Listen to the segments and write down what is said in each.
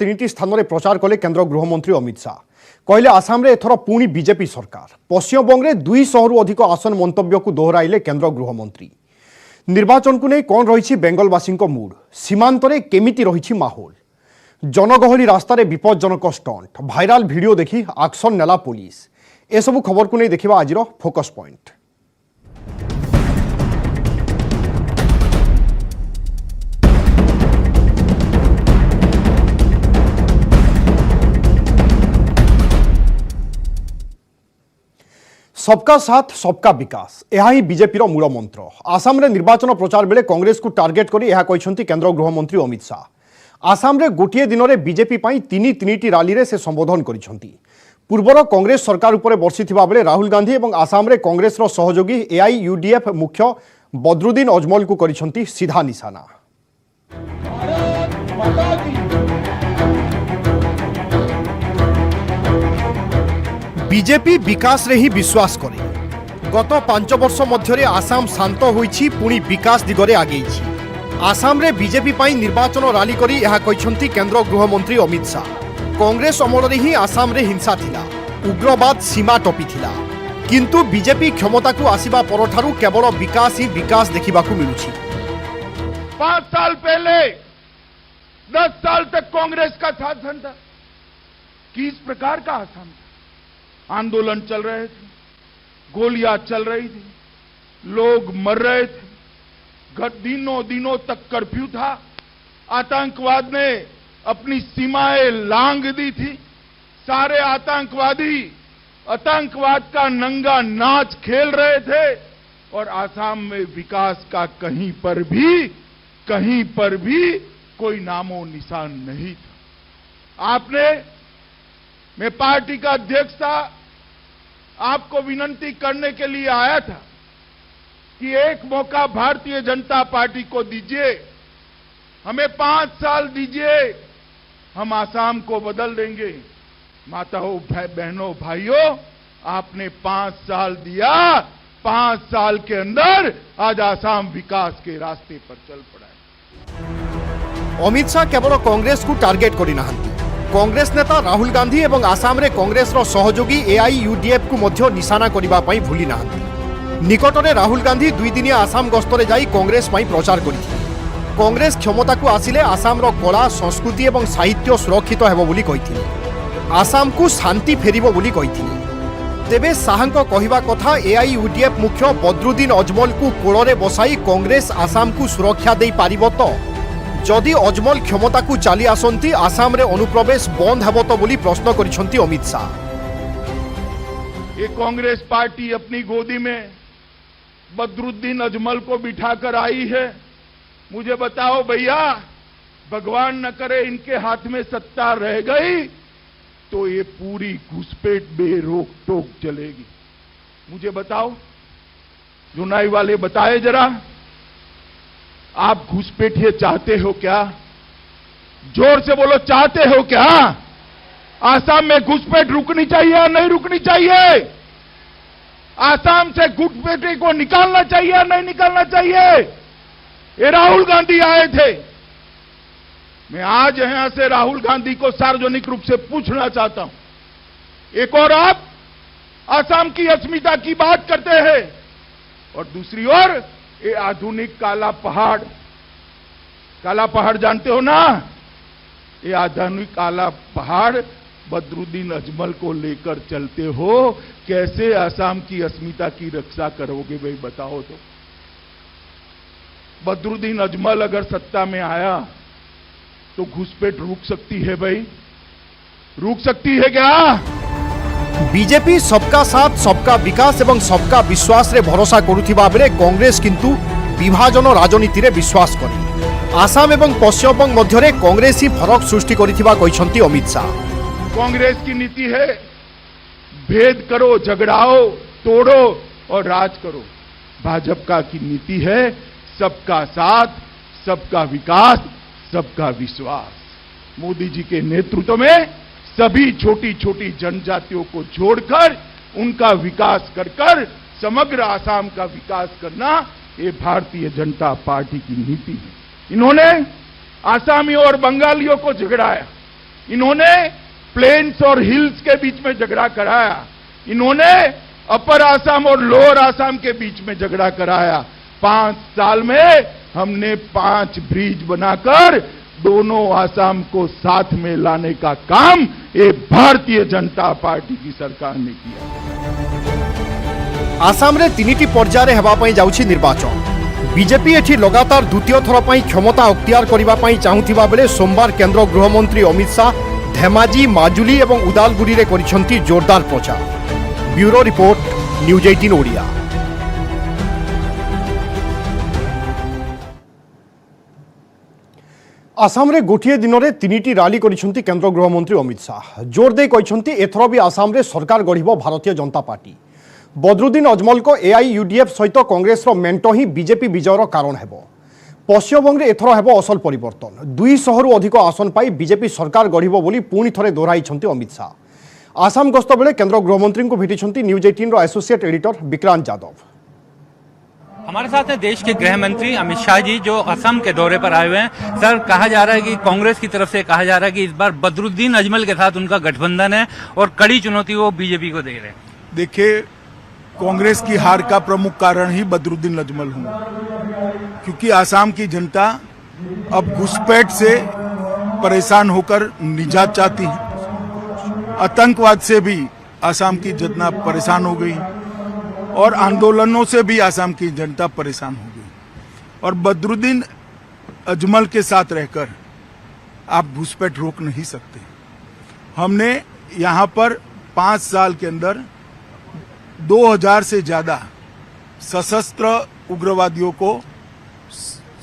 तीन स्थान में प्रचार कले केंद्र गृहमंत्री अमित शाह कहले आसाम रे एथर पुणी बीजेपी सरकार। पश्चिमबंग में 200 रु अधिक आसन मंतव्य को दोहराइले केंद्र गृहमंत्री। निर्वाचन को नहीं कौन रही बेंगलवासी मूड, सीमांत रे केमिति रही माहौल, जनगहली रास्तार विपज्जनक स्टंट, भाइराल वीडियो देखी एक्शन नेला पुलिस। एसबू खबर को नहीं देखा आज फोकस पॉइंट। सबका साथ सबका विकास यह ही बीजेपी मूल मंत्र। आसाम रे निर्वाचन प्रचार बेले कांग्रेस को टार्गेट करी यह कहते केंद्र गृहमंत्री अमित शाह। आसाम रे गोटे दिन में बीजेपी तीन राली रे से संबोधन करिसेंती। पूर्वर कांग्रेस सरकार उपरे बर्षिथिबा बेले राहुल गांधी और आसाम रे कांग्रेस रो सहयोगी एआईयूडीएफ मुख्य बद्रुद्दीन अजमल को करिसेंती सीधा निशाना। बीजेपी विकास रे ही विश्वास करे। गत 5 वर्ष मध्य आसाम शांत होईछि, पुणी विकास दिगरे आगेइछि। आसाम रे बीजेपी पाई निर्वाचन रैली करी यह कहते केंद्र गृहमंत्री अमित शाह। कांग्रेस अमल रे ही आसाम रे हिंसा थिला, उग्रवाद सीमा टपी थिला, किंतु बीजेपी क्षमता को आसीबा परठारु केवल विकास ही विकास देखिबाकू मिलुछि। 5 साल पहले 10 साल तक कांग्रेस का शासन था। किस प्रकार का आसाम था? आंदोलन चल रहे थे, गोलियां चल रही थी, लोग मर रहे थे, दिनों तक कर्फ्यू था। आतंकवाद ने अपनी सीमाएं लांघ दी थी। सारे आतंकवादी आतंकवाद का नंगा नाच खेल रहे थे और आसाम में विकास का कहीं पर भी कोई नामो निशान नहीं था। मैं पार्टी का अध्यक्ष था, आपको विनती करने के लिए आया था कि एक मौका भारतीय जनता पार्टी को दीजिए, हमें 5 साल दीजिए, हम आसाम को बदल देंगे। माताओं, बहनों, भाइयों, आपने 5 साल दिया। 5 साल के अंदर आज आसाम विकास के रास्ते पर चल पड़ा है। अमित शाह केवल कांग्रेस को टार्गेट करी नाहंती। कांग्रेस नेता राहुल गांधी और आसाम रे कांग्रेस रो सहयोगी एआईयूडीएफ को मध्य निशाना करिबा पई भूली नाहंती। निकटरे राहुल गांधी 2 दिनिया आसाम गस्तरे जाई कांग्रेस पई प्रचार करिथिले। कांग्रेस क्षमता को आसिले आसाम रो कला, संस्कृति और साहित्य सुरक्षित हेबो बोली कहिथिले। आसाम को शांति फेरिबो बोली कहिथिले। तेबे शाहंको कहिबा कथा एआईयूडीएफ मुख्य बद्रुद्दीन अजमल को कोଳରେ बसाई कांग्रेस आसाम को सुरक्षा देई पारिबो तो? जदि अजमल क्षमता को चली आसंती आसाम रे अनुप्रवेश बंद हेबो तो बोली प्रश्न करिसेंती अमित शाह। ये कांग्रेस पार्टी अपनी गोदी में बद्रुद्दीन अजमल को बिठाकर आई है। मुझे बताओ भैया, भगवान न करे इनके हाथ में सत्ता रह गई तो ये पूरी घुसपैठ बेरोक टोक चलेगी। मुझे बताओ, चुनाई वाले बताए जरा, आप घुसपैठिए चाहते हो क्या? जोर से बोलो, चाहते हो क्या? आसाम में घुसपैठ रुकनी चाहिए या नहीं रुकनी चाहिए? आसाम से घुसपैठी को निकालना चाहिए या नहीं निकालना चाहिए? ये राहुल गांधी आए थे। मैं आज यहां से राहुल गांधी को सार्वजनिक रूप से पूछना चाहता हूं, एक और आप आसाम की अस्मिता की बात करते हैं और दूसरी ओर ये आधुनिक काला पहाड़ जानते हो ना? ये आधुनिक काला पहाड़ बद्रुद्दीन अजमल को लेकर चलते हो। कैसे आसाम की अस्मिता की रक्षा करोगे भाई, बताओ तो। बद्रुद्दीन अजमल अगर सत्ता में आया तो घुसपैठ रुक सकती है भाई? रुक सकती है क्या? बीजेपी सबका साथ सबका विकास एवं सबका विश्वास रे भरोसा करुथिबा बेले कांग्रेस किंतु विभाजन राजनीति रे विश्वास करे। आसाम एवं पश्चिमबंग मध्य कांग्रेस ही फरक सृष्टि करिथिबा कहिसेंती अमित शाह। कांग्रेस की नीति है भेद करो, झगड़ाओ, तोड़ो और राज करो। भाजपा की नीति है सबका साथ, सबका विकास, सबका विश्वास। मोदी जी के नेतृत्व में सभी छोटी छोटी जनजातियों को जोड़कर उनका विकास कर समग्र आसाम का विकास करना, ये भारतीय जनता पार्टी की नीति है। इन्होंने आसामियों और बंगालियों को झगड़ाया, इन्होंने प्लेन्स और हिल्स के बीच में झगड़ा कराया, इन्होंने अपर आसाम और लोअर आसाम के बीच में झगड़ा कराया। 5 साल में हमने 5 ब्रिज बनाकर दोनों आसाम को साथ में लाने का काम ये भारतीय जनता पार्टी की सरकार ने किया। आसाम रे 3टी पर्याय हेबा पई जाउछि निर्वाचन। बीजेपी एठी लगातार द्वितीय थर पई क्षमता अख्तियार करिबा पई चाहुथिबा बेले सोमवार केंद्र गृहमंत्री अमित शाह धेमाजी, माजुली एवं उदालगुड़ी रे करिसंती जोरदार प्रचार। Bureau report, news 18 Odia. Assam रे गोटिए दिन में 3टी रैली करिसंती केंद्र गृहमंत्री अमित शाह। जोर दे कहिसंती एथर भी आसाम रे सरकार गढ़िबो भारतीय जनता पार्टी। बदरुद्दीन अजमल को एआईयूडीएफ सहित कांग्रेस मेंट ही बीजेपी विजयर कारण हेबो। पश्चिमबंग एथर हेबो असल परिवर्तन। 200 रु अधिक आसन पाई बीजेपी सरकार गढ़िबो बोली पुणी थरे दोहराइछंती अमित शाह। आसाम गस्त बेले केंद्र गृहमंत्री को भेटिछंती न्यूज 18 रो एसोसिएट एडिटर विक्रांत यादव। हमारे साथ हैं देश के गृह मंत्री अमित शाह जी, जो असम के दौरे पर आए हुए हैं। सर, कहा जा रहा है कि कांग्रेस की तरफ से कहा जा रहा है कि इस बार बदरुद्दीन अजमल के साथ उनका गठबंधन है और कड़ी चुनौती वो बीजेपी को दे रहे हैं। देखिए, कांग्रेस की हार का प्रमुख कारण ही बदरुद्दीन अजमल हूं, क्योंकि आसाम की जनता अब घुसपैठ से परेशान होकर निजात चाहती है। आतंकवाद से भी आसाम की जनता परेशान हो गई और आंदोलनों से भी आसाम की जनता परेशान हो गई। और बदरुद्दीन अजमल के साथ रहकर आप घुसपैठ रोक नहीं सकते। हमने यहां पर 5 साल के अंदर 2000 से ज्यादा सशस्त्र उग्रवादियों को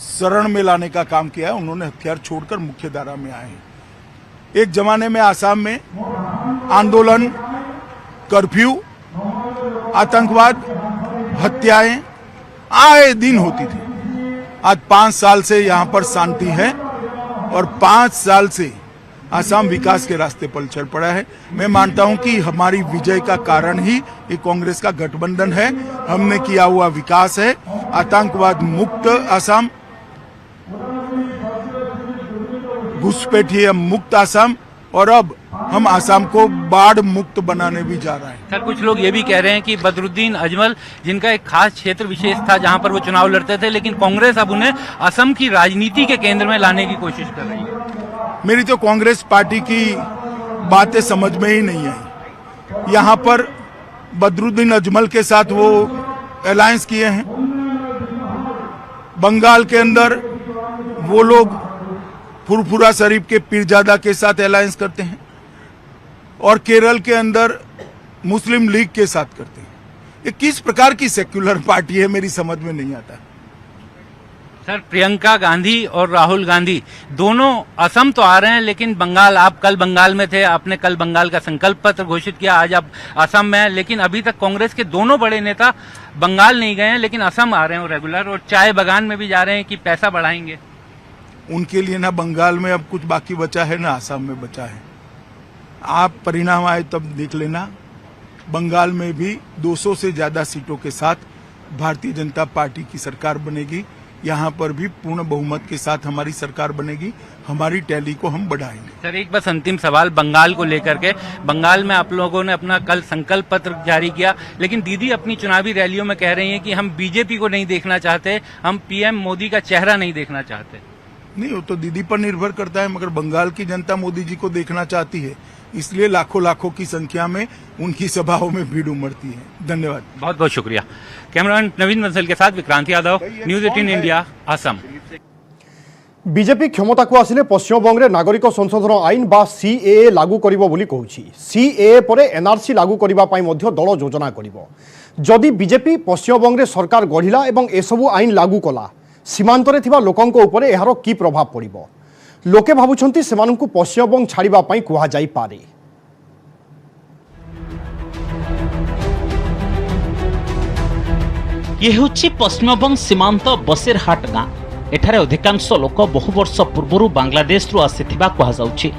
शरण में लाने का काम किया है। उन्होंने हथियार छोड़कर मुख्य धारा में आए हैं। एक जमाने में आसाम में आंदोलन, कर्फ्यू, आतंकवाद, हत्याएं आए दिन होती थी। आज 5 साल से यहां पर शांति है और 5 साल से आसाम विकास के रास्ते पर चल पड़ा है। मैं मानता हूं कि हमारी विजय का कारण ही ये कांग्रेस का गठबंधन है। हमने किया हुआ विकास है। आतंकवाद मुक्त आसाम, घुसपैठिया मुक्त आसाम, और अब हम आसाम को बाढ़ मुक्त बनाने भी जा रहे हैं। सर, कुछ लोग ये भी कह रहे हैं कि बदरुद्दीन अजमल, जिनका एक खास क्षेत्र विशेष था जहां पर वो चुनाव लड़ते थे, लेकिन कांग्रेस अब उन्हें असम की राजनीति के केंद्र में लाने की कोशिश कर रही है। मेरी तो कांग्रेस पार्टी की बातें समझ में ही नहीं आई। यहां पर बदरुद्दीन अजमल के साथ वो अलायंस किए हैं। बंगाल के अंदर वो लोग फुरफुरा शरीफ के पीरजादा के साथ अलायंस करते हैं और केरल के अंदर मुस्लिम लीग के साथ करते हैं। ये किस प्रकार की सेक्युलर पार्टी है, मेरी समझ में नहीं आता। सर, प्रियंका गांधी और राहुल गांधी दोनों असम तो आ रहे हैं, लेकिन बंगाल, आप कल बंगाल में थे, आपने कल बंगाल का संकल्प पत्र घोषित किया, आज आप असम में हैं, लेकिन अभी तक कांग्रेस के दोनों बड़े नेता बंगाल नहीं गए हैं, लेकिन असम आ रहे हैं रेगुलर, और चाय बागान में भी जा रहे हैं कि पैसा बढ़ाएंगे। उनके लिए ना बंगाल में अब कुछ बाकी बचा है, ना आसाम में बचा है। आप परिणाम आए तब देख लेना। बंगाल में भी 200 से ज्यादा सीटों के साथ भारतीय जनता पार्टी की सरकार बनेगी। यहाँ पर भी पूर्ण बहुमत के साथ हमारी सरकार बनेगी। हमारी टैली को हम बढ़ाएंगे। सर, एक बस अंतिम सवाल बंगाल को लेकर के। बंगाल में आप लोगों ने अपना कल संकल्प पत्र जारी किया, लेकिन दीदी अपनी चुनावी रैलियों में कह रही हैं कि हम बीजेपी को नहीं देखना चाहते, हम पीएम मोदी का चेहरा नहीं देखना चाहते। नहीं, वो तो दीदी पर निर्भर करता है, मगर बंगाल की जनता मोदी जी को देखना चाहती है, इसलिए लाखों लाखों की संख्या में उनकी सभाओं में भीड़ उमड़ती है। धन्यवाद, बहुत बहुत शुक्रिया। कैमरामैन नवीन बंसल के साथ Vikrant Yadav, news 18 India, Assam. BJP क्षमता को आसिले पश्चिमबंग में नागरिक संशोधन आईन बा सीएए लागू करिबो बोली कहूछि। सीएए परे एनआरसी लागू करिबा पाई मध्य दल योजना करिबो। जदि बीजेपी पश्चिमबंग में सरकार गढ़िला एवं एसबू आईन लागू कला, सीमांतरे थिबा लोकंक उपरे एहार की प्रभाव पड़िबो? लोके भाबुछंती सेमानंकु पश्चिमबंग छाड़िबा पाई कुहा जाई पारे। ये होछि पश्चिमबंग सीमांत बसेरहाट गाँ। एठारे अधिकांश लोक बहु वर्ष पूर्व बांग्लादेश रु आसिथिबा कुहा जाउछि।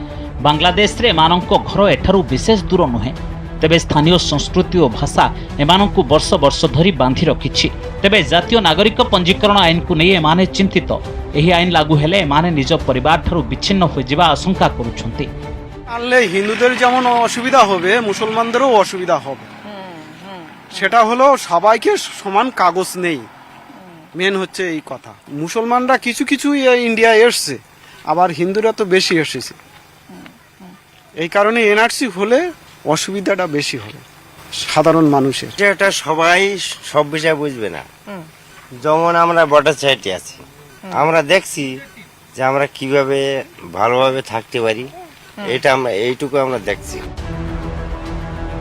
बांग्लादेश रे एमानंक घर एठारु विशेष दूर नुहे, तेबे स्थानीय संस्कृति और भाषा एमानंकु वर्ष वर्ष धरी बांधि रखिछि। तेबे जातीय नागरिक पंजीकरण आईन को नहीं एमाने चिंतित। एही आईन लागू हेले एमाने निज परिवार ठारू विच्छिन्न हो जिबा आशंका करुछंती। আনলে হিন্দুদের যেমন অসুবিধা হবে মুসলমানদেরও অসুবিধা হবে। সেটা হলো সবাইকে সমান কাগজ নেই, মেন হচ্ছে এই কথা। মুসলমানরা কিছু কিছু ইন্ডিয়া এসছে, আবার হিন্দুরা তো বেশি এসেছে। এই কারণে এনআরসি হলে অসুবিধাটা বেশি হবে সাধারণ মানুষের। এটা সবাই সব বিষয় বুঝবে না। যেমন আমরা বর্ডার সাইডে আছি, আমরা দেখছি যে আমরা কিভাবে ভালোভাবে থাকতে পারি, এটা আমরা এইটুকু আমরা দেখছি।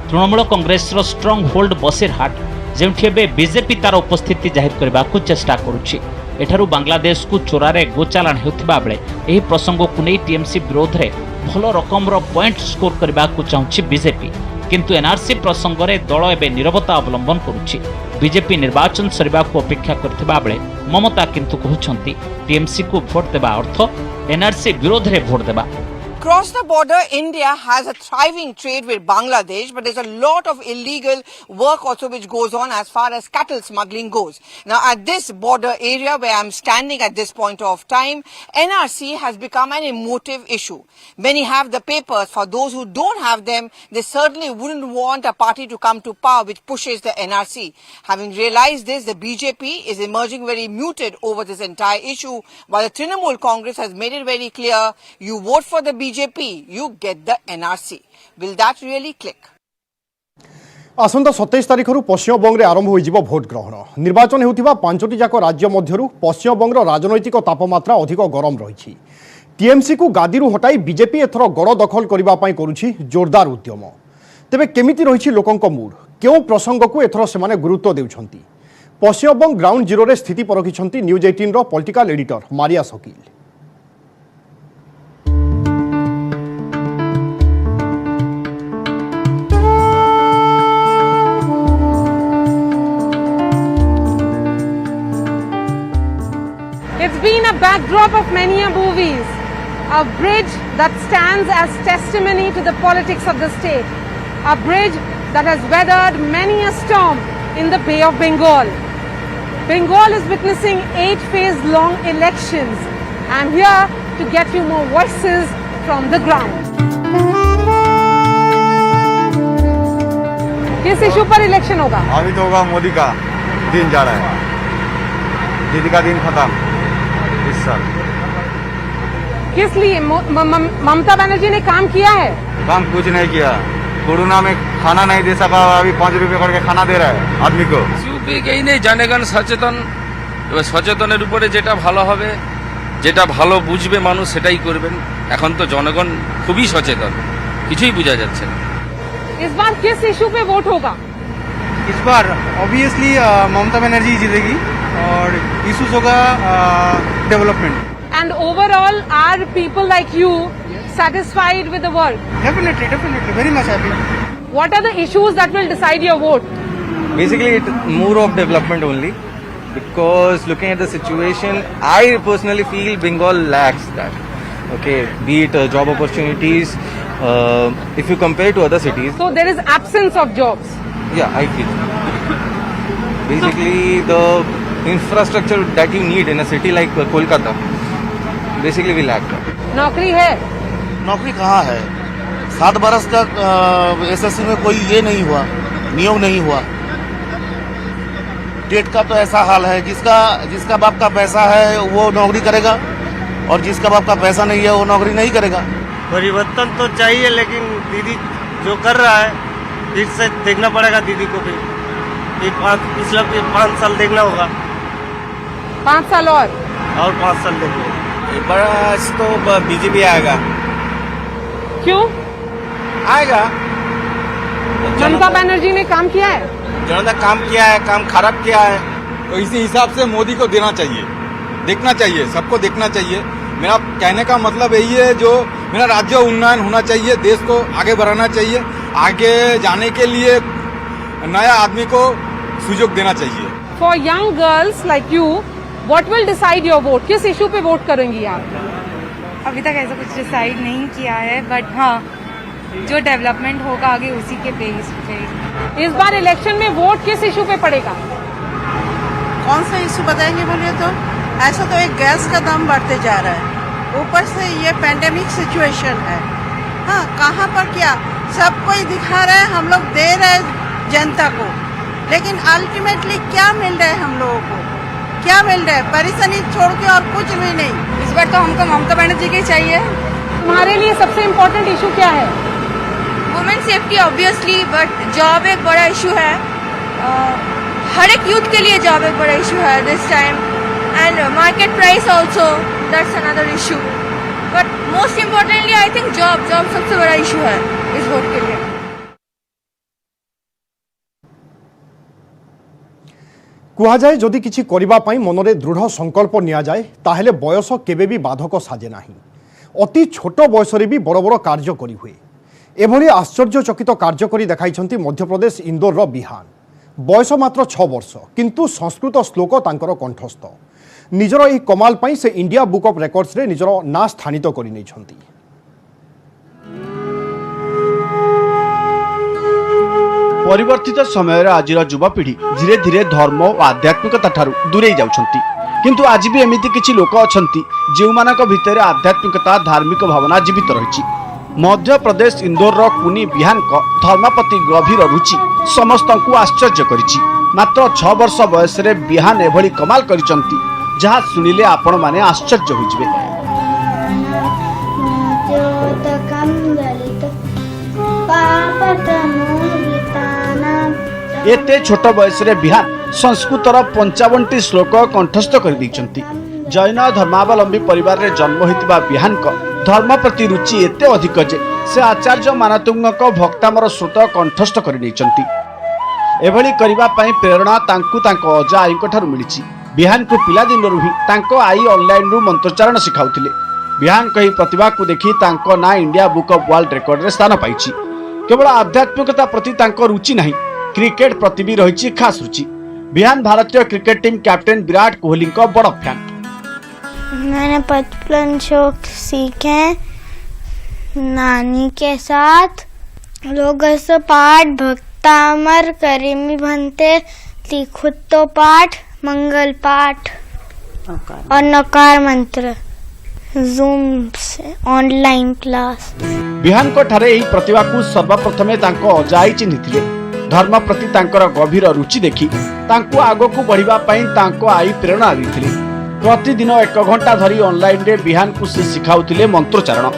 তৃণমূল কংগ্রেসর স্ট্রং হোল্ড বসিরহাট, ଯେଉଁଠି ଏବେ ବିଜେପି ତାର ଉପସ୍ଥିତି ଜାହିର କରିବାକୁ ଚେଷ୍ଟା କରୁଛି। ଏଠାରୁ ବାଂଲାଦେଶକୁ ଚୋରାରେ ଗୋଚାଲାଣ ହେଉଥିବା ବେଳେ ଏହି ପ୍ରସଙ୍ଗକୁ ନେଇ ଟିଏମ୍ସି ବିରୋଧରେ ଭଲ ରକମର ପଏଣ୍ଟ ସ୍କୋର କରିବାକୁ ଚାହୁଁଛି ବିଜେପି। କିନ୍ତୁ ଏନ୍ଆର୍ସି ପ୍ରସଙ୍ଗରେ ଦଳ ଏବେ ନୀରବତା ଅବଲମ୍ବନ କରୁଛି। ବିଜେପି ନିର୍ବାଚନ ସରିବାକୁ ଅପେକ୍ଷା କରିଥିବା ବେଳେ ମମତା କିନ୍ତୁ କହୁଛନ୍ତି ଟିଏମ୍ସିକୁ ଭୋଟ ଦେବା ଅର୍ଥ ଏନ୍ଆର୍ସି ବିରୋଧରେ ଭୋଟ ଦେବା। Across the border, India has a thriving trade with Bangladesh, but there's a lot of illegal work also which goes on as far as cattle smuggling goes. Now, at this border area where I'm standing at this point of time, NRC has become an emotive issue. Many have the papers. For those who don't have them, they certainly wouldn't want a party to come to power which pushes the NRC. Having realized this, the BJP is emerging very muted over this entire issue, while the Trinamool Congress has made it very clear, you vote for the BJP, you get the NRC. Will that really click? আসন্তা 27 তারিখରୁ ପଶ୍ଚିମବଙ୍ଗରେ ଆରମ୍ଭ ହୋଇଯିବ vote ଗ୍ରହଣ। ନିର୍ବାଚନ ହେଉଥିବା 5ଟି ଯାକ ରାଜ୍ୟ ମଧ୍ୟରୁ ପଶ୍ଚିମବଙ୍ଗର ରାଜନୈତିକ ତାପମାତ୍ରା ଅଧିକ ଗରମ ରହିଛି। ଟିଏମ୍ସିକୁ ଗାଦିରୁ ହଟାଇ ବିଜେପି ଏଥର ଗଡ଼ ଦଖଲ କରିବା ପାଇଁ କରୁଛି ଜୋରଦାର ଉଦ୍ୟମ। ତେବେ କେମିତି ରହିଛି ଲୋକଙ୍କ ମୁଡ୍? କେଉଁ ପ୍ରସଙ୍ଗକୁ ଏଥର ସେମାନେ ଗୁରୁତ୍ୱ ଦେଉଛନ୍ତି? ପଶ୍ଚିମବଙ୍ଗ ଗ୍ରାଉଣ୍ଡ ଜିରୋରେ ସ୍ଥିତି ପରଖିଛନ୍ତି ନ୍ୟୁଜ୍ 18ର political editor Maria Shakil. It's been a backdrop of many a movies, a bridge that stands as testimony to the politics of the state, a bridge that has weathered many a storm in the Bay of Bengal. Bengal is witnessing 8-phase-long elections. I'm here to get you more voices from the ground. किस issue पर election होगा? अभी तो होगा मोदी का दिन जा रहा है, दीदी का दिन खत्म इस साल। किस लिए ममता बनर्जी ने काम किया है? काम कुछ नहीं किया, कोरोना में खाना नहीं दे सका, अभी 5 रुपए करके खाना दे रहा है आदमी को। কেই নেই, জনগণ সচেতন, এবার সচেতনের উপরে যেটা ভালো হবে, যেটা ভালো বুঝবে মানুষ সেটাই করবেন। এখন তো জনগণ খুবই সচেতন, কিছুই বোঝা যাচ্ছে না। इस बार किस इशू पे वोट होगा? इस बार ऑब्वियसली ममता बनर्जी जीतेगी और इशूज होगा development. And overall, are people like you satisfied with the work? Definitely, very much happy. What are the issues that will decide your vote? Basically, it's more of development only, because looking at the situation, I personally feel Bengal lacks that. Okay, be it job opportunities, if you compare to other cities. So there is absence of jobs. Yeah, I feel. Basically, the infrastructure that you need in a city like Kolkata, basically we lack that. नौकरी है? नौकरी कहाँ है? 7 बरस तक SSC में कोई ये नहीं हुआ, नियोग नहीं हुआ। टेट का तो ऐसा हाल है, जिसका बाप का पैसा है वो नौकरी करेगा और जिसका बाप का पैसा नहीं है वो नौकरी नहीं करेगा। परिवर्तन तो चाहिए, लेकिन दीदी जो कर रहा है फिर से देखना पड़ेगा दीदी को भी। पिछला 5 साल देखना होगा, 5 साल और 5 साल देखना। बस तो बीजेपी आएगा। क्यों आएगा? ममता बनर्जी ने काम किया है? जिन्होंने काम किया है, काम खराब किया है। तो इसी हिसाब से मोदी को देना चाहिए, देखना चाहिए, सबको देखना चाहिए। मेरा कहने का मतलब यही है, जो मेरा राज्य उन्नयन होना चाहिए, देश को आगे बढ़ाना चाहिए, आगे जाने के लिए नया आदमी को सुयोग देना चाहिए। For young girls like you, what will decide your vote? किस इशू पे वोट करेंगी आप? अभी तक ऐसा कुछ डिसाइड नहीं किया है, बट हाँ जो डेवलपमेंट होगा आगे उसी के बेस पे। इस बार इलेक्शन में वोट किस इशू पे पड़ेगा? कौन सा इशू बताएंगे बोलिए तो? ऐसा तो एक गैस का दाम बढ़ते जा रहा है, ऊपर से ये पैंडेमिक सिचुएशन है, हाँ, कहाँ पर क्या सब कोई दिखा रहे हैं, हम लोग दे रहे जनता को, लेकिन अल्टीमेटली क्या मिल रहा है हम लोगों को? क्या मिल रहा है? परेशानी छोड़ के और कुछ भी नहीं। इस बार तो हमको ममता बनर्जी की चाहिए। हमारे लिए सबसे इम्पोर्टेंट इशू क्या है? Women safety obviously, but job एक बड़ा इशू है। हर एक यूथ के लिए जॉब एक बड़ा इशू है this time, and market price also, that's another issue. But most importantly I think job सबसे बड़ा इशू है इस वोट के लिए। कुहाଯାଏ जदि किछि करिबा पई मनरे दृढ़ संकल्प निया जाए ताहेले बयस केबे भी बाधक साजे नाही। अति छोट बयसरे भी बड़ बड़ कार्य करि हुए। एभली आश्चर्यचकित कार्य करि देखाइछन्ति मध्यप्रदेश इंदौर बिहान। बयस मात्र 6 वर्ष, किंतु संस्कृत श्लोक तांकर कंठस्थ। निजर एही कमाल पई से इंडिया बुक ऑफ रेकॉर्ड्स रे निजर ना स्थानित करि नैछन्ति। परिवर्तित समय आज युवापीढ़ी धीरे धीरे धर्म और आध्यात्मिकता ठारू दूरे जाउछन्ति, किंतु आज भी एमिति किछि लोक अछन्ति जेउमानक भितर आध्यात्मिकता धार्मिक भावना जीवित रहिछि। मध्य प्रदेश इंदौर कुनी बिहान धर्मप्रति गभीर रुचि समस्तंकु आश्चर्य करिछि। मात्र 6 वर्ष बयस रे बिहान एभली कमाल करिसंति जहाँ शुणिले आपण माने आश्चर्य होइजिबे। एते छोट बयस रे बिहान संस्कृतर 55टी श्लोक कंठस्थ कर दैछन्ति। जैन धर्मावलंबी परिवार रे जन्म होइतिबा बिहान को धर्म प्रति रुचि एते अधिक जे से आचार्य मानतुंगक भक्तामर श्रोत कंठस्थ कर दैछन्ति। एभली करिबा पई प्रेरणा तांकु तांको अजा आईक ठारू मिलिछि। बिहान को पिला दिनरु ही तांको आई ऑनलाइन रु मंत्रोच्चारण सिखाउथिले। बिहान कही प्रतिभा को देखि तांको ना India book of world record रे स्थान पाइछि। केवल आध्यात्मिकता प्रति तांको रुचि नहीं, क्रिकेट प्रति भी रही खास रुचि। बिहान भारतीय cricket team captain Virat Kohli का बड़ा फैन। मैंने बचपन श्लोक सीखे नानी के साथ। लोग पाठ भक्तामर करीमी बनते लिखुत तो पाठ मंगल पाठ और नकार मंत्र जूम से ऑनलाइन क्लास। बिहान को ठारे एही प्रतिभा को सर्वप्रथमे तांको अजाई चिन्हिथिले। धर्म प्रति तांकर गभीर रुचि देखि तांको आगो को बढ़िबा पई तांको आई प्रेरणा दैथिले। प्रतिदिन 1 घंटा धरी ऑनलाइन रे बिहान को से सिखाउथिले मंत्रोच्चारण।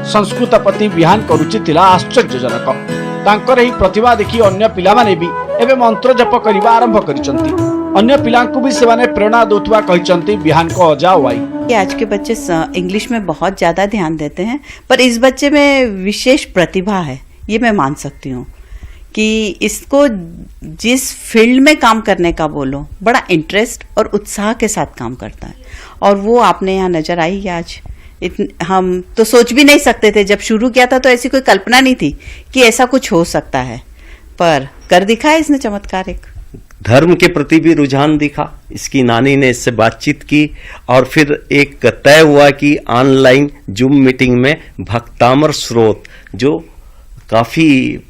संस्कृत प्रति बिहान को रुचि थिला आश्चर्यजनक। तांकर एही प्रतिभा देखि अन्य पिला माने भी एबे मंत्र जप करिबा आरंभ करिसंती। अन्य पिलांकु भी सेवाने प्रेरणा दोथुवा कहिसंती बिहान को अजाओ आई। आज के बच्चे इंग्लिश में बहुत ज्यादा ध्यान देते हैं, पर इस बच्चे में विशेष प्रतिभा है, ये मैं मान सकती हूँ कि इसको जिस फील्ड में काम करने का बोलो बड़ा इंटरेस्ट और उत्साह के साथ काम करता है, और वो आपने यहाँ नजर आई है आज। हम तो सोच भी नहीं सकते थे, जब शुरू किया था तो ऐसी कोई कल्पना नहीं थी कि ऐसा कुछ हो सकता है, पर कर दिखाया इसने चमत्कार। एक धर्म के प्रति भी रुझान दिखा। इसकी नानी ने इससे बातचीत की और फिर एक तय हुआ कि ऑनलाइन जूम मीटिंग में भक्तामर स्रोत, जो काफी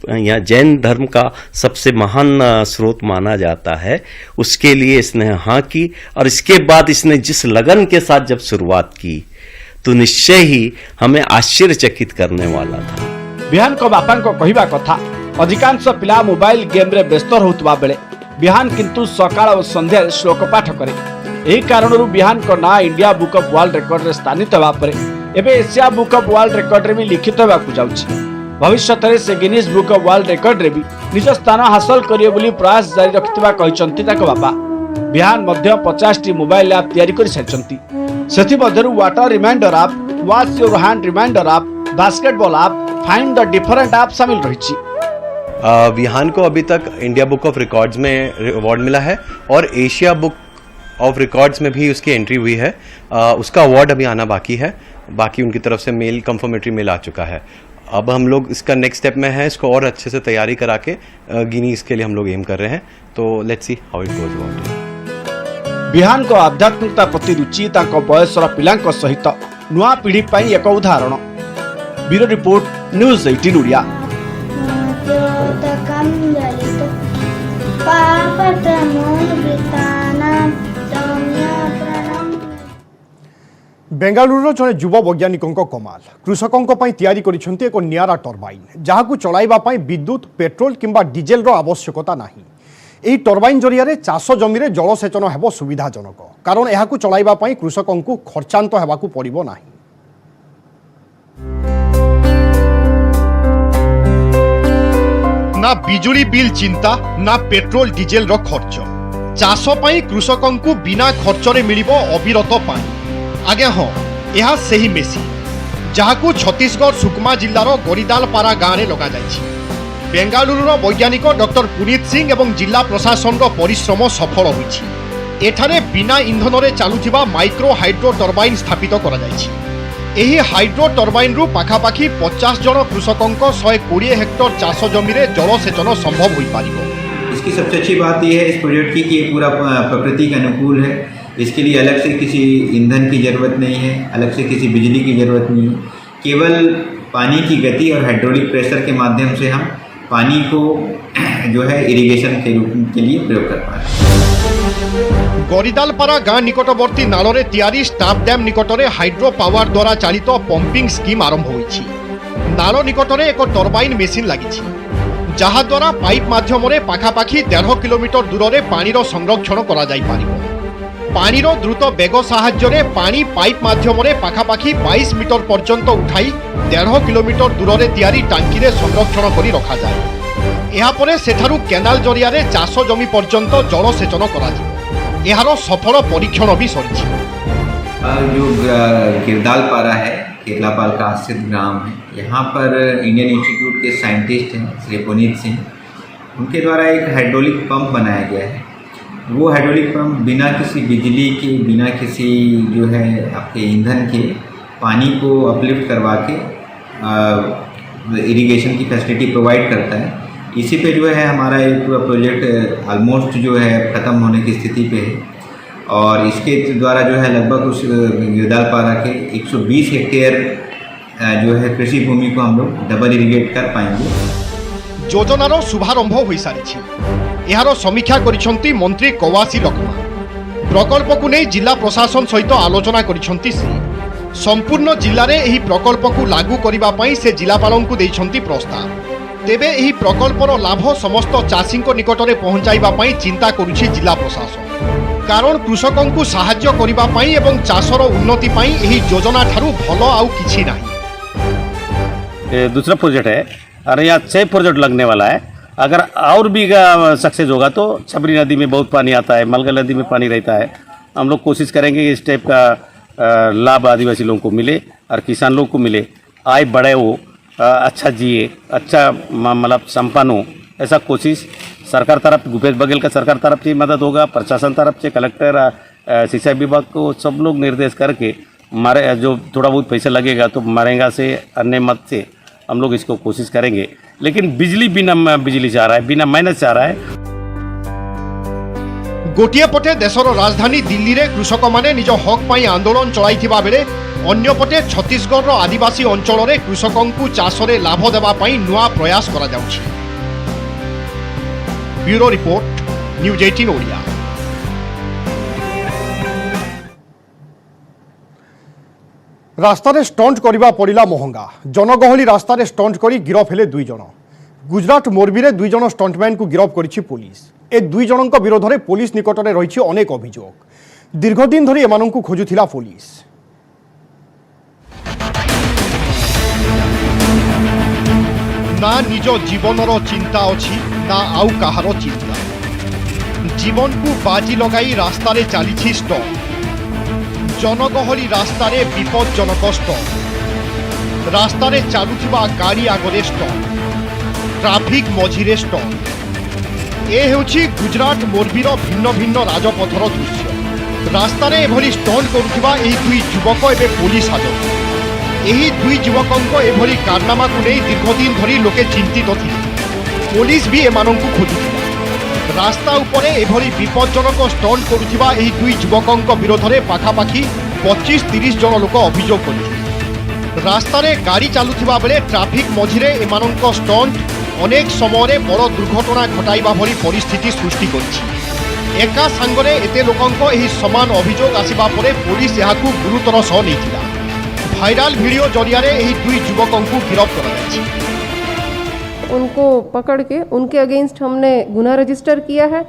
यहाँ जैन धर्म का सबसे महान स्रोत माना जाता है, उसके लिए इसने हाँ की। और इसके बाद इसने जिस लगन के साथ जब शुरुआत की तो निश्चय ही हमें आश्चर्यचकित करने वाला था। बिहान को बापा को कहिबा कथा अधिकांश पिला मोबाइल गेम रे व्यस्त रहुतबा बेले बिहान किंतु सकाळ और संध्या श्लोक पाठ करे। एही कारणरू बिहान को ना India book of world record रे स्थानित हेबा परे एबे Asia book of world record रे भी लिखित हेबाकू जाउछि। भविष्य में से Guinness book of world record रे भी निज स्थान हासिल करियो बोली प्रयास जारी रखितबा कहिसंती ताको बापा। बिहान मध्य 50 टी मोबाइल ऐप तैयारी करि सारिसंती। सेथि मध्यरु water reminder app, watch your hand reminder app, basketball app, find the different app शामिल रहिछि। बिहान को अभी तक इंडिया बुक ऑफ रिकॉर्ड्स में अवार्ड मिला है और एशिया बुक ऑफ रिकॉर्ड्स में भी उसकी एंट्री हुई है। उसका अवार्ड अभी आना बाकी है। बाकी उनकी तरफ से मेल कंफर्मेटरी मेल आ चुका है। अब हम लोग इसका नेक्स्ट स्टेप में है, इसको और अच्छे से तैयारी करा के गिनीज के लिए हम लोग एम कर रहे हैं। तो let's see how it goes about. Bihan को आध्यात्मिकता प्रति रुचि ताको बयसर पिलांक सहित नुआ पीढ़ी पई एक उदाहरण। Bureau report news 18 Odia. बेंगालुरुर जड़े युव वैज्ञानिक कमाल कृषकों तैयारी करिसेंती एक नियारा टर्बाइन जहां चलाइबा पई विद्युत पेट्रोल किंबा डीजेल रो आवश्यकता नाही। एही टर्बाइन जरिया चाष जमी रे जलसेचन हेबो सुविधाजनक कारण एहाकु चलाइबा पई कृषकों को खर्चांत हेबाकु पड़िबो नाही। ना बिजुली बिल चिंता ना पेट्रोल डीजेल रो खर्च चाष पई कृषकों को बिना खर्च रे मिलिबो अविरत पानी। आज्ञा हाँ यह सही मेसीन जहां छत्तीसगढ़ सुकमा जिलार गोरीदालपारा गाँव में लग जाइए। बेंगालुरुर वैज्ञानिक डॉक्टर पुनीत सिंह एवं जिला प्रशासन परिश्रम सफल होइछि। एठारे बिना इंधन रे चालुथिबा माइक्रो हाइड्रो टर्बाइन स्थापित करा जाइछि। एही हाइड्रो टर्बाइन रु पाखापाखी 50 जन कृषकों 120 हेक्टर चाष जमी रे जलसेचन संभव होई पारिबो। इसकी सबसे अच्छी बात यह है इस प्रोजेक्ट की कि ये पूरा प्रकृति के अनुकूल है। इसके लिए अलग से किसी ईंधन की ज़रूरत नहीं है, अलग से किसी बिजली की ज़रूरत नहीं है। केवल पानी की गति और हाइड्रोलिक प्रेशर के माध्यम से हम पानी को जो है इरिगेशन के रूप के लिए प्रयोग कर पा रहे हैं। गोरीदालपारा गाँ निकटवर्ती नालरे तैयारी स्टाफ डैम निकटरे हाइड्रो पावर द्वारा चालित पंपिंग स्कीम आरंभ होइछि। नाल निकटरे एक टर्बाइन मेसिन लागिछि जहा द्वारा पाइप माध्यम रे पाखापाखी 1.5 किलोमीटर दूर रे पानीर संरक्षण करा जाई पारिबो। पानीर द्रुत बेग साहाय्य पानी पाइप माध्यम रे पाखापाखी 22 मीटर पर्यंत उठाई 1.5 किलोमीटर दूर रे तैयारी टांकी रे संरक्षण करी रखा जाए। एहा परे सेठारु केनाल जरिया रे चाष जमी पर्यंत जलसेचन करा जिवो। एहार सफल परीक्षण भी सरिछि। जो गिरदालपारा है केरलापाल का आश्रित ग्राम है, यहाँ पर इंडियन इंस्टीट्यूट के साइंटिस्ट हैं श्री पुनीत सिंह, उनके द्वारा एक हाइड्रोलिक पंप बनाया गया है। वो हाइड्रोलिक पंप बिना किसी बिजली के बिना किसी जो है आपके ईंधन के पानी को अपलिफ्ट करवा के इरिगेशन की फैसिलिटी प्रोवाइड करता है। इसी पे जो है हमारा ये पूरा प्रोजेक्ट ऑलमोस्ट जो है ख़त्म होने की स्थिति पे है और इसके द्वारा जो है लगभग उस गिरदालपारा के 120 हेक्टेयर जो है कृषि भूमि को हम लोग डबल इरिगेट कर पाएंगे। योजनार शुभारंभ हो सारी यार समीक्षा करिसेंती मंत्री कवासी लक्ष्मा। प्रकल्प को नहीं जिला प्रशासन सहित आलोचना करिसेंती से संपूर्ण जिले में यह प्रकल्प को लागू करबा पई से जिलापाल को देइसेंती प्रस्ताव। तेबे यह प्रकल्पर लाभ समस्त चाषी निकट में पहुंचाइबा पई चिंता करुछि जिला प्रशासन कारण कृषकों को सहाय्य करबा पई एवं चाषर उन्नति पई यह योजना ठारू भलो आउ किछि नाही। दूसरा प्रोजेक्ट है और यहाँ 6 प्रोजेक्ट लगने वाला है। अगर और भी सक्सेस होगा तो छबरी नदी में बहुत पानी आता है, मलगल नदी में पानी रहता है। हम लोग कोशिश करेंगे कि इस टाइप का लाभ आदिवासी लोगों को मिले और किसान लोगों को मिले, आय बढ़े, वो अच्छा जिए, अच्छा मतलब संपन्न हो। ऐसा कोशिश सरकार तरफ, भूपेश बघेल का सरकार तरफ से मदद होगा, प्रशासन तरफ से, कलेक्टर, सिंचाई विभाग को सब लोग निर्देश करके हमारे जो थोड़ा बहुत पैसा लगेगा तो मरेंगा से अन्य मत से हम लोग इसको कोशिश करेंगे। लेकिन बिजली बिना बिजली चाह रहा है, बिना मेहनत चाह रहा है। गोटिए पटे देशर राजधानी दिल्ली रे कृषक माने निज हक पाई आंदोलन चलाइथिबा बेले अन्य पटे छत्तीसगढ़ आदिवासी अंचल रे कृषकों को चाष रे लाभ देबा पाई नुआ प्रयास करा जाउछि। Bureau report, news 18 Odia. रास्तार स्टंट करबा पड़िला महंगा। जनगहली रास्तार स्टंट करी गिरफ हेले 2 जन। गुजरात मोरबी रे 2 जन स्टंटमैन को गिरफ करिछि पुलिस। ए 2 जनक विरोध में पुलिस निकट में रही अनेक अभियोग। दीर्घदिन धरी एमानंकु खोजुथिला पुलिस। ना निज जीवनर चिंता अछि ना आउ कहार चिंता। जीवन को बाजी लगाई रास्तार चली स्टंट। जनगहली रास्तार विपज्जनक स्टंट। रास्तार चलुथिबा गाड़ी आगरे स्टंट। ट्राफिक मझिरे स्टंट। ए हेउछि गुजरात मोरबीर भिन्न भिन्न राजपथर दृश्य। रास्तार एभली स्टंट करुथिबा एही 2 युवक एबे पुलिस हाजत। एही 2 युवकंको एभली कारनामा को नहीं दीर्घदिन धरी लोके चिंतित थिले। पुलिस भी एमानंकु खोजुथिला। रास्ता उपरे एभली विपज्जनक स्टंट करुथिबा एही 2 युवकंको विरोध में पाखापाखी 25-30 जन लोक अभियोग करिथिले। रास्तार गाड़ी चलुथिबा बेले ट्राफिक मझिरे एमानंको स्टंट अनेक समय बड़ दुर्घटना घटाइबा भली परिस्थिति सृष्टि करिछि। एका सांगरे एते लोकंको एही समान अभियोग आसिबा परे पुलिस एहाकु गुरुतर सह नैथिला। भाइराल वीडियो जरिया रे एही दुई युवकंकु गिरफ्त करा जायछि। उनको पकड़ के उनके अगेंस्ट हमने गुना रजिस्टर किया है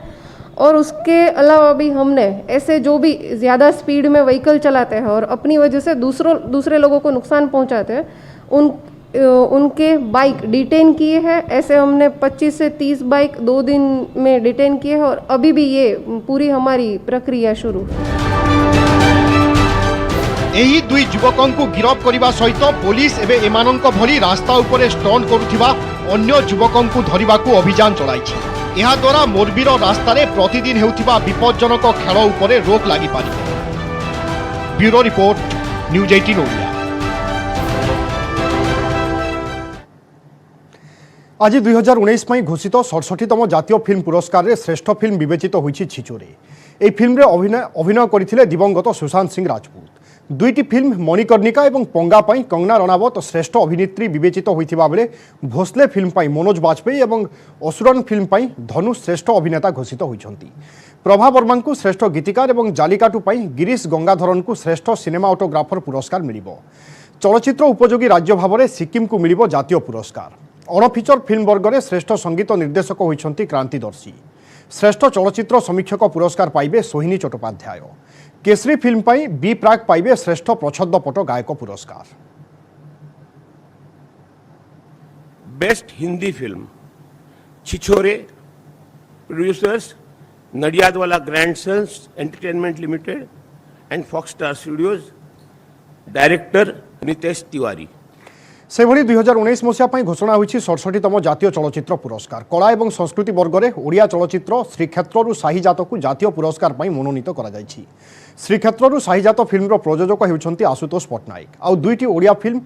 और उसके अलावा भी हमने ऐसे जो भी ज़्यादा स्पीड में व्हीकल चलाते हैं और अपनी वजह से दूसरे लोगों को नुकसान पहुंचाते हैं उनके बाइक डिटेन किए हैं। ऐसे हमने 25 से 30 बाइक 2 दिन में डिटेन किए हैं और अभी भी ये पूरी हमारी प्रक्रिया शुरू। एही दुई युवकंकु गिरफ्त करने सहित पुलिस एवं एमानंक भली रास्ता उपरे स्टंट करुथिबा अन्य युवकंकु धरिबाकू अभियान चलाइछि। ଏହା ଦ୍ୱାରା ମୋରବିର ରାସ୍ତାରେ ପ୍ରତିଦିନ ହେଉଥିବା ବିପଜ୍ଜନକ ଖେଳ ଉପରେ ରୋକ ଲାଗିପାରିବ। Bureau report, news 18 Odia. आज 2019 ପାଇଁ ଘୋଷିତ 67ତମ ଜାତୀୟ ଫିଲ୍ମ ପୁରସ୍କାରରେ ଶ୍ରେଷ୍ଠ ଫିଲ୍ମ ବିବେଚିତ ହୋଇଛି ଛିଚୋରେ। ଏହି ଫିଲ୍ମରେ ଅଭିନୟ କରିଥିଲେ ଦିବଙ୍ଗତ ସୁଶାନ୍ତ ସିଂ ରାଜପୁତ। दुईटी फिल्म मणिकर्णिका और पंगा पाई कंगना रणावत श्रेष्ठ अभिनेत्री विवेचित होइथिबा बेले भोसले फिल्म पाई मनोज बाजपेयी और असुरन फिल्म पाई धनु श्रेष्ठ अभिनेता घोषित होइछंती। प्रभा वर्मा को श्रेष्ठ गीतिकार और जालिकाटू पाई गिरीश गंगाधरन को श्रेष्ठ सिनेमाटोग्राफर पुरस्कार मिलिबो। चलचित्र उपयोगी राज्य भाव में सिक्किम को मिलिबो जातीय पुरस्कार। अणफिचर फिल्म वर्ग में श्रेष्ठ संगीत निर्देशक होइछंती क्रांतिदर्शी। श्रेष्ठ चलचित्र समीक्षक पुरस्कार पाइबे सोहिनी चट्टोपाध्याय। केसरी फिल्म पाई बी प्राक पाइबे श्रेष्ठ प्रच्छदपट गायक पुरस्कार। Best Hindi film Chhichhore, producers Nadiadwala grandsons entertainment limited and Fox Star Studios, director Nitesh Tiwari. से 2019 मसीहा घोषणा होइछि 67तम जातीय चलचित्र पुरस्कार। कला और संस्कृति वर्ग में ओडिया चलचित्र श्रीक्षेत्रु साहिजात को जातीय पुरस्कार मनोनीत करा जायछि। श्रीक्षेत्रु साहिजात फिल्म प्रयोजक होउछंती आशुतोष पट्टनायक। आउ दुईटी ओडिया फिल्म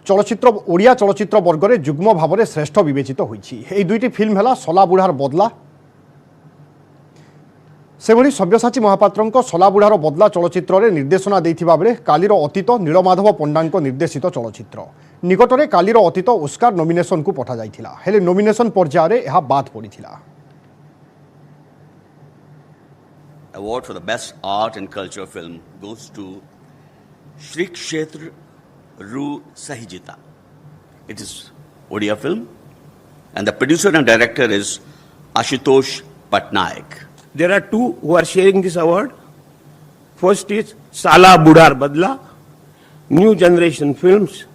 चलचित्र ओडिया चलचित्र वर्ग में जुग्म भाव में श्रेष्ठ विवेचित होइछि। एही दुईटी फिल्म है सलाबुढ़ार बदला। से सब्यसाची महापात्र सलाबुढ़ार बदला चलचित्र में निर्देशना देथिबा बेले कालीर अतीत नीलमाधव पंडा निर्देशित चलचित्र निकटरे कालीर अतीत ओस्कार नॉमिनेशन को पठा जाइथिला। हेले नॉमिनेशन पर्याय रे यह बात पड़िथिला। Award for the best art and culture film goes to Shri Kshetra Ru Sahijita. It is Odia film and the producer and director is Ashutosh Patnaik. There are two who are sharing this award. First is Sala Budar Badla, New Generation Films,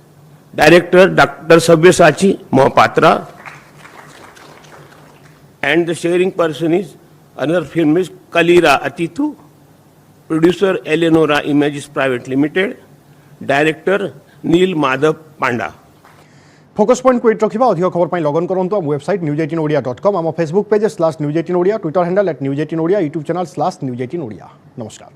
director Dr. Sabyasachi Mohapatra, and the sharing person is another film is Kalira Atitu, producer Eleonora Images Private Limited, director Neil Madhav Panda. Focus point को eight रखा अधिक खबर लगन करूँ आम website news18odia.com, आम Facebook page /news18odia, Twitter handle @news18odia, YouTube channel /news18odia। नमस्कार।